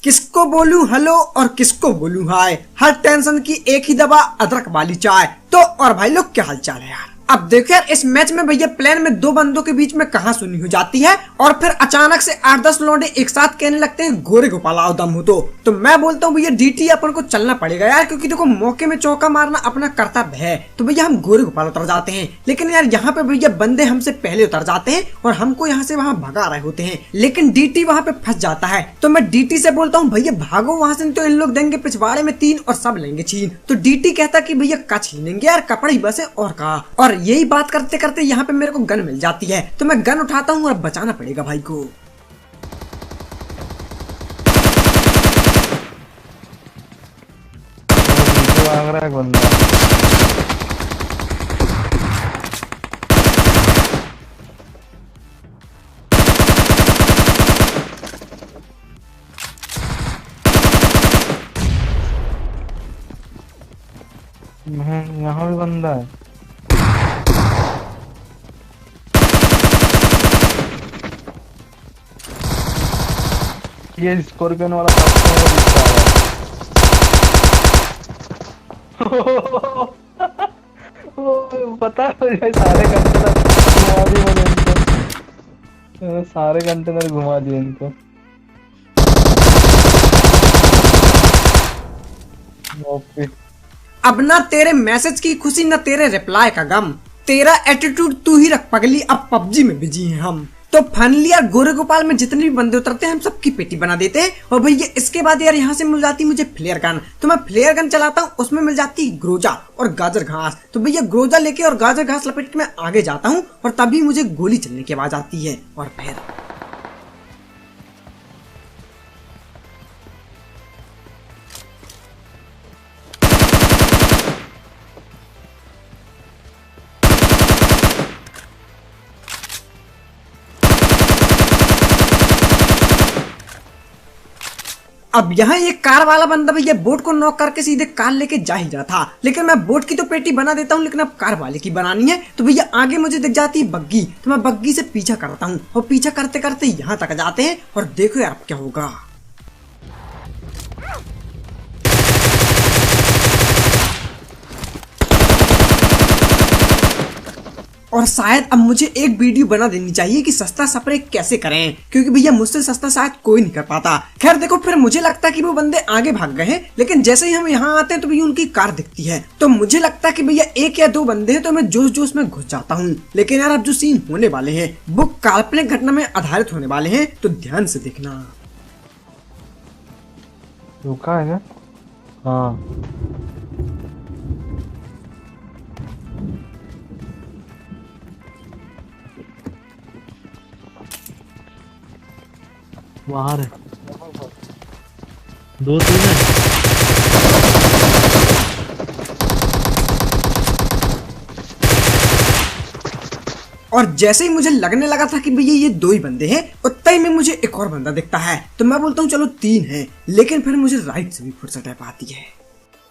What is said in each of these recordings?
किसको बोलूं हेलो और किसको बोलूं हाय, हर टेंशन की एक ही दवा अदरक वाली चाय। तो और भाई लोग क्या हाल चाल है यार। अब देखो यार इस मैच में भैया प्लेन में दो बंदों के बीच में कहां सुनी हो जाती है और फिर अचानक से 8-10 लौंडे एक साथ कहने लगते हैं गोरे गोपाल आओ दम हो तो मैं बोलता हूँ भैया डीटी अपन को चलना पड़ेगा यार, क्योंकि देखो मौके में चौका मारना अपना कर्तव्य है। तो भैया हम गोरे गोपाल उतर जाते हैं, लेकिन यार यहाँ पे भैया बंदे हमसे पहले उतर जाते हैं और हमको यहाँ से वहाँ भगा रहे होते हैं, लेकिन डीटी वहाँ पे फंस जाता है। तो मैं डीटी से बोलता हूँ भैया भागो वहाँ से, तो इन लोग देंगे पिछवाड़े में 3 और सब लेंगे छीन। तो डीटी कहता कि भैया का छीनेंगे यार, कपड़े ही बसे और कहा। और यही बात करते करते यहाँ पे मेरे को गन मिल जाती है, तो मैं गन उठाता हूँ और बचाना पड़ेगा भाई को। भाग रहा है बंदा। यहाँ भी बंदा है। ये स्कॉर्पियन वाला पता है सारे कंटेनर घुमा दिए मैंने इनको, सारे कंटेनर घुमा दिए इनको। अब ना तेरे मैसेज की खुशी न तेरे रिप्लाई का गम, तेरा एटीट्यूड तू ही रख पगली, अब पबजी में बिजी हैं हम। तो फाइनली यार गोरे गोपाल में जितने भी बंदे उतरते हैं हम सबकी पेटी बना देते हैं। और भैया इसके बाद यार यहाँ से मिल जाती मुझे फ्लेयर गन, तो मैं फ्लेयर गन चलाता हूँ, उसमें मिल जाती ग्रोजा और गाजर घास। तो भैया ग्रोजा लेके और गाजर घास लपेट के मैं आगे जाता हूँ और तभी मुझे गोली चलने की आवाज आती है। और फिर अब यहाँ एक कार वाला बंदा भैया बोट को नॉक करके सीधे कार लेके जा ही रहा था, लेकिन मैं बोट की तो पेटी बना देता हूँ, लेकिन अब कार वाले की बनानी है। तो भैया आगे मुझे दिख जाती है बग्गी, तो मैं बग्गी से पीछा करता हूँ और पीछा करते करते यहाँ तक जाते हैं। और देखो यार अब क्या होगा। और शायद अब मुझे एक वीडियो बना देनी चाहिए कि सस्ता स्प्रे कैसे करें, क्योंकि भैया मुझसे सस्ता शायद कोई नहीं कर पाता। खैर देखो फिर मुझे लगता है कि वो बंदे आगे भाग गए हैं, लेकिन जैसे ही हम यहाँ आते हैं तो भैया उनकी कार दिखती है। तो मुझे लगता है कि भैया 1 या 2 बंदे हैं, तो मैं जोश जोश में घुस जाता हूँ। लेकिन यार अब जो सीन होने वाले हैं वो काल्पनिक घटना में आधारित होने वाले हैं, तो ध्यान से देखना। रुका है ना? हाँ बाहर है, 2-3 है। और जैसे ही मुझे लगने लगा था कि भैया ये 2 ही बंदे हैं, उतना ही में मुझे एक और बंदा दिखता है। तो मैं बोलता हूँ चलो 3 हैं, लेकिन फिर मुझे राइट से भी फुर्सत आ पाती है।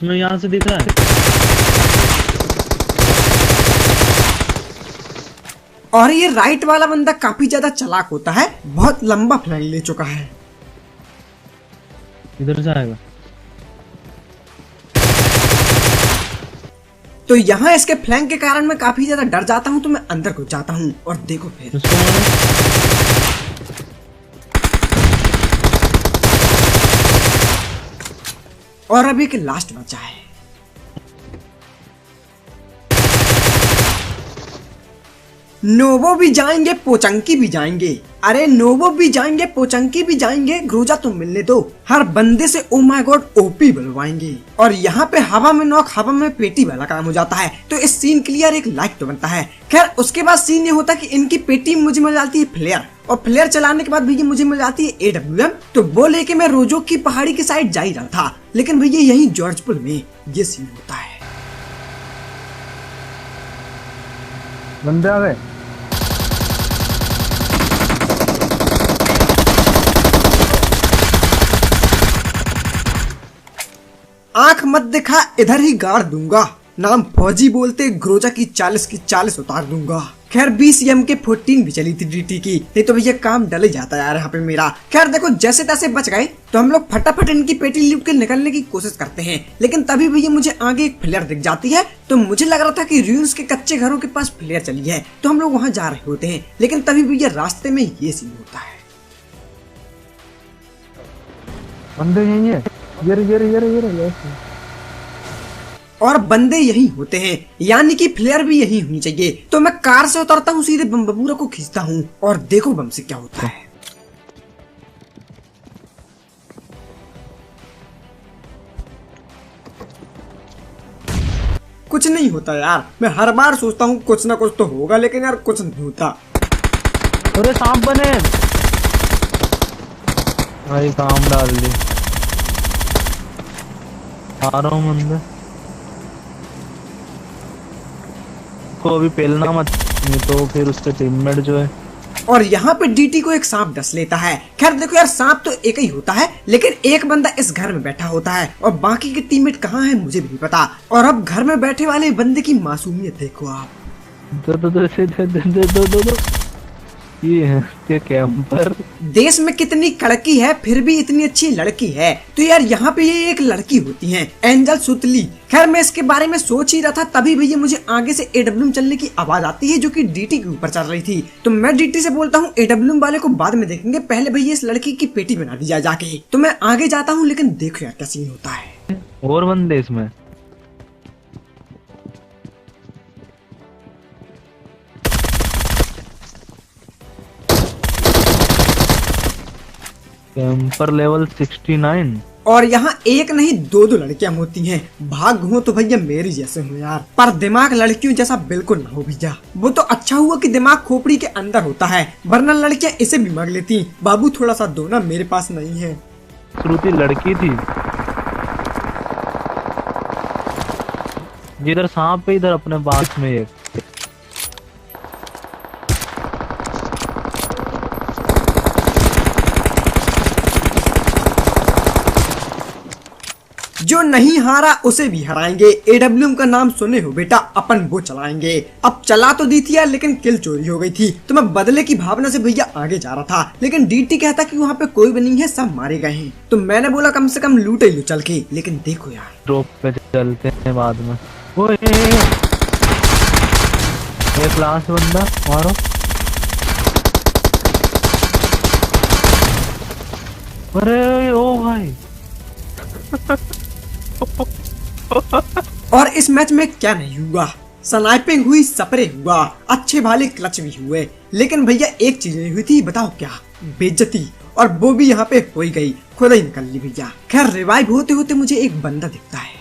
मैं यहाँ से दिख रहा है। और ये राइट वाला बंदा काफी ज्यादा चालाक होता है, बहुत लंबा फ्लैंक ले चुका है। इधर से आएगा। तो यहाँ इसके फ्लैंक के कारण मैं काफी ज्यादा डर जाता हूँ, तो मैं अंदर घुस जाता हूँ। और देखो फिर और अभी के लास्ट बचा है। नोवो भी जाएंगे पोचंकी भी जाएंगे, अरे नोवो भी जाएंगे पोचंकी भी जाएंगे, ग्रोजा तो मिलने दो, हर बंदे से ओ माय गॉड ओपी बुलवाएंगे। और यहाँ पे हवा में नॉक हवा में पेटी वाला काम हो जाता है, तो इस सीन के लिए यार एक लाइक तो बनता है। खैर उसके बाद सीन ये होता है कि इनकी पेटी में मुझे मिल जाती है फ्लेयर, और फ्लेयर चलाने के बाद भैया मुझे मिल जाती है AWM। तो वो लेके मैं रोजो की पहाड़ी की साइड जा ही रहा था, लेकिन भैया यही जॉर्जपुर में ये सीन होता है। बंदे आ गए। आंख मत दिखा इधर ही गाड़ दूंगा, नाम फौजी बोलते ग्रोजा की 40 की 40 उतार दूंगा। खैर 20 एम के 14 भी चली थी डीटी की, नहीं तो भैया काम डल ही जाता यार यहाँ पे मेरा। खैर देखो जैसे तैसे बच गए तो हम लोग फटाफट इनकी पेटी लूट के निकलने की कोशिश करते हैं, लेकिन तभी भैया मुझे आगे एक फ्लेयर दिख जाती है। तो मुझे लग रहा था कि रूइंस के कच्चे घरों के पास फ्लेयर चली है, तो हम लोग वहाँ जा रहे होते हैं, लेकिन तभी भैया रास्ते में ये सीन होता है। बंदे यही है, ये और बंदे यही होते हैं, यानी कि फ्लेयर भी यही होनी चाहिए। तो मैं कार से उतरता हूँ, सीधे बम्बूरा को खींचता हूँ और देखो बम से क्या होता है। कुछ नहीं होता यार, मैं हर बार सोचता हूँ कुछ ना कुछ तो होगा, लेकिन यार कुछ नहीं होता। अरे सांप बने भाई, काम डाल दी। आ रहा हूँ बंदे को, अभी पेलना मत, नहीं तो फिर उसके टीममेट जो है। और यहाँ पे डीटी को एक सांप डस लेता है। खैर देखो यार, सांप तो एक ही होता है, लेकिन एक बंदा इस घर में बैठा होता है और बाकी के टीममेट कहाँ हैं मुझे भी नहीं पता। और अब घर में बैठे वाले बंदे की मासूमियत देखो आप। दो ये है कैंपर। देश में कितनी कड़की है फिर भी इतनी अच्छी लड़की है, तो यार यहाँ पे ये एक लड़की होती है एंजल सुतली। खैर मैं इसके बारे में सोच ही रहा था, तभी भैया मुझे आगे से एडब्ल्यूएम चलने की आवाज आती है जो कि डीटी के ऊपर चल रही थी। तो मैं डीटी से बोलता हूँ एडब्ल्यूएम वाले को बाद में देखेंगे, पहले भैया इस लड़की की पेटी बना दी जाए जाके। तो मैं आगे जाता हूँ, लेकिन देखो यार क्या सीन होता है। और बंदे इसमें कैंपर लेवल 69। और यहाँ एक नहीं दो लड़कियां होती हैं। भाग हो तो भैया मेरी जैसे हो यार, पर दिमाग लड़कियों जैसा बिल्कुल ना हो भैया। वो तो अच्छा हुआ कि दिमाग खोपड़ी के अंदर होता है, वरना लड़कियां इसे भी मांग लेती। बाबू थोड़ा सा दो ना, मेरे पास नहीं है। श्रुति लड़की थी, जिधर सांप पे इधर अपने पास में एक। जो नहीं हारा उसे भी हराएंगे। एडब्ल्यूएम का नाम सुने हो बेटा, अपन वो चलाएंगे। अब चला तो दी थी यार, लेकिन किल चोरी हो गई थी, तो मैं बदले की भावना से भैया आगे जा रहा था, लेकिन डीटी कहता कि वहाँ पे कोई भी नहीं है, सब मारे गए हैं। तो मैंने बोला कम से कम लूट ही लो चल के, लेकिन देखो यार ड्रॉप पे चलते हैं बाद में। ओए एक लास्ट बंदा मारो। अरे ओ भाई और इस मैच में क्या नहीं हुआ, स्नाइपिंग हुई, सपरे हुआ, अच्छे भाले क्लच भी हुए, लेकिन भैया एक चीज नहीं हुई थी, बताओ क्या? बेइज्जती। और वो भी यहाँ पे हो ही गई, खुद ही निकल ली भैया। खैर रिवाइव होते होते मुझे एक बंदा दिखता है,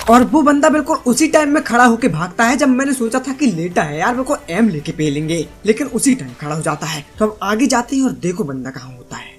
और वो बंदा बिल्कुल उसी टाइम में खड़ा होके भागता है जब मैंने सोचा था कि लेटा है यार, मेरे को एम लेके पेलेंगे, लेकिन उसी टाइम खड़ा हो जाता है। तो अब आगे जाते हैं और देखो बंदा कहाँ होता है।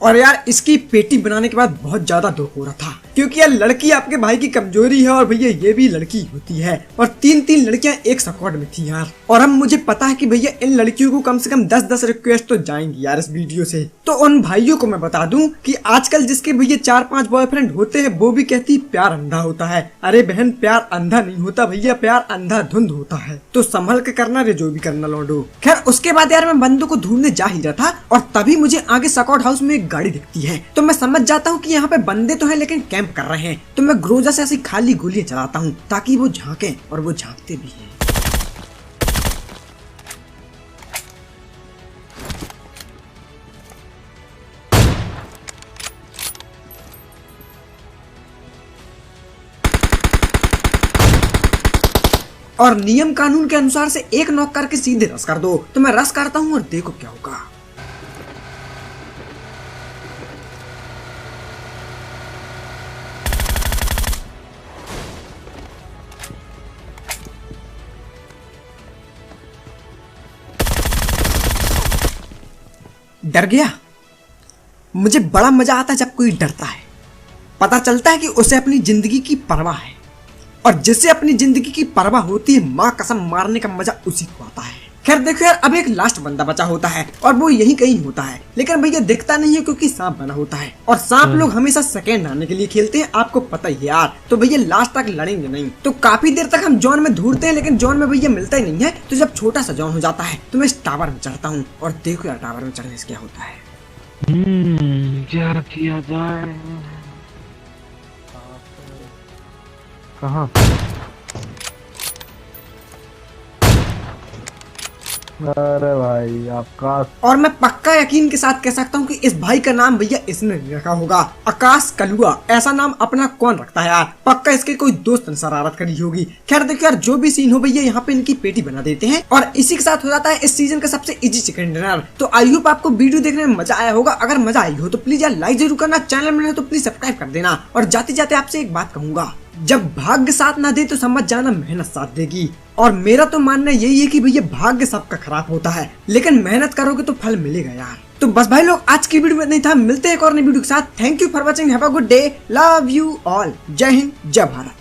और यार इसकी पेटी बनाने के बाद बहुत ज्यादा दुख हो रहा था, क्योंकि यार लड़की आपके भाई की कमजोरी है, और भैया ये भी लड़की होती है, और 3-3 लड़कियां एक स्क्वाड में थी यार। और अब मुझे पता है कि भैया इन लड़कियों को कम से कम 10-10 रिक्वेस्ट तो जाएंगी यार इस वीडियो से। तो उन भाइयों को मैं बता दूं कि आजकल जिसके भैया 4-5 बॉयफ्रेंड होते हैं, वो भी कहती प्यार अंधा होता है। अरे बहन, प्यार अंधा नहीं होता भैया, प्यार अंधाधुंध होता है। तो संभल के करना रे जो भी करना लौंडो। खैर उसके बाद यार मैं बंदों को ढूंढने जा ही रहा था, और तभी मुझे आगे स्क्वाड हाउस में एक गाड़ी दिखती है। तो मैं समझ जाता हूँ कि यहाँ पे बंदे तो हैं लेकिन कैंप कर रहे हैं। तो मैं ग्रोजा से ऐसी खाली गोलियां चलाता हूँ ताकि वो झांके, और वो झांकते भी हैं। और नियम कानून के अनुसार से एक नॉक करके सीधे रश कर दो। तो मैं रश करता हूँ और देखो क्या होगा। डर गया? मुझे बड़ा मजा आता है जब कोई डरता है, पता चलता है कि उसे अपनी जिंदगी की परवाह है, और जिससे अपनी जिंदगी की परवाह होती है माँ कसम मारने का मजा उसी को आता है। खैर देखो यार, अब एक लास्ट बंदा बचा होता है और वो यही कहीं होता है, लेकिन भैया दिखता नहीं है क्योंकि सांप बना होता है, और सांप लोग हमेशा सेकंड आने के लिए खेलते हैं, आपको पता ही है यार। तो भैया लास्ट तक लड़ेंगे नहीं, तो काफी देर तक हम जोन में ढूंढते हैं, लेकिन जोन में भैया मिलता ही नहीं है। तो जब छोटा सा जोन हो जाता है तो मैं इस टावर में चढ़ता हूँ, और देखो यार टावर में चढ़ने से क्या होता है। क्या किया जाए? कहाँ? अरे भाई आपका, और मैं पक्का यकीन के साथ कह सकता हूँ कि इस भाई का नाम भैया इसने नहीं रखा होगा, आकाश कलुआ। ऐसा नाम अपना कौन रखता है यार, पक्का इसके कोई दोस्त ने शरारत करी होगी। खैर देखो यार, जो भी सीन हो भैया यहाँ पे इनकी पेटी बना देते हैं, और इसी के साथ हो जाता है इस सीजन का सबसे इजी चिकन डिनर। तो आई होप आपको वीडियो देखने में मजा आया होगा। अगर मजा आई हो तो प्लीज यार लाइक जरूर करना, चैनल में नहीं तो प्लीज सब्सक्राइब कर देना। और जाते जाते आपसे एक बात कहूंगा, जब भाग्य साथ ना दे तो समझ जाना मेहनत साथ देगी। और मेरा तो मानना यही है कि भैया भाग्य सबका खराब होता है, लेकिन मेहनत करोगे तो फल मिलेगा यार। तो बस भाई लोग, आज की वीडियो में नहीं था, मिलते हैं एक और नई वीडियो के साथ। Thank you for watching, have a good day, love you all, जय हिंद जय भारत।